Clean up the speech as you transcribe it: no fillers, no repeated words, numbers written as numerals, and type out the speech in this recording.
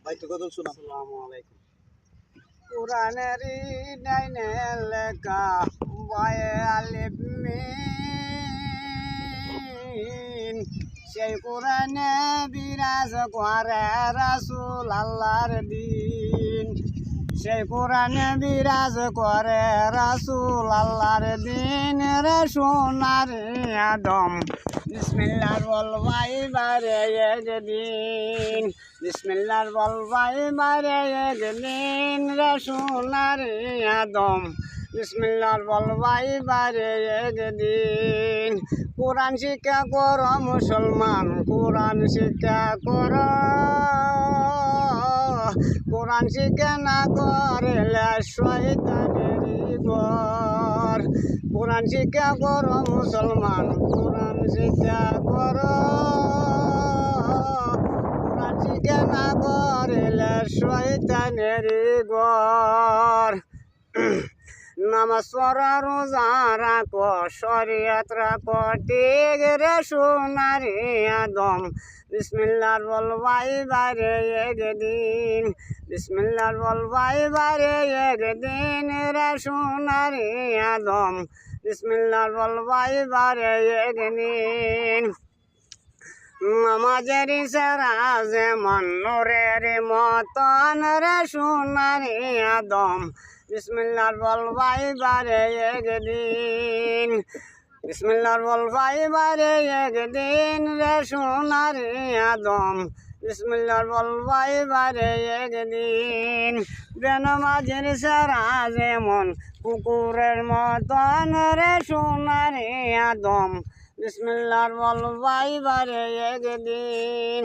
হয়তো কত শোনা। আসসালামু আলাইকুম। কোরআনেরই ডাইনে লেখা বায়ে আলিফ মিম, সেই কোরআনে বিরাজ করে রাসূল আল্লাহর দিন। সেই কোরআনে বিরাজ করে রাসূল আল্লাহর দিন রে সোনার আদম। বিসমিল্লাহ বলবাই বারে একদিন, বিসমিল্লাহ বলবাই বারে একদিন রে সোনার আদম। বিসমিল্লাহ বলবাই বারে একদিন। কোরআন শিক্ষা কর মুসলমান, কোরআন শিক্ষা কর। কোরআন শিক্ষা না করলে শয়তানেরই ঘর। কোরআন শিক্ষা কর মুসলমান, কোরআন শিক্ষা কর। কোরআন শিক্ষা না করলে শয়তানেরই ঘর। নামাজ পড়া রোজা রাখো, শরীয়ত রাখো ঠিক রে সোনার আদম। বিসমিল্লাহ বলবাই বারে একদিন, বিসমিল্লাহ বলবাই বারে একদিন রে সোনার আদম। বিসমিল্লাহ বলবাই বারে একদিন। নামাজের ইশারা যেমন নূরের মতন রে সোনার আদম। বিসমিল্লাহ বলবাই বারে একদিন, বিসমিল্লাহ বলবাই বারে একদিন রে সোনার আদম। বিসমিল্লাহ বলবাই বারে একদিন। বেনামাজের ইশারা যেমন কুকুরের মতন রে সোনার আদম। বিসমিল্লাহ বলবাই বারে একদিন।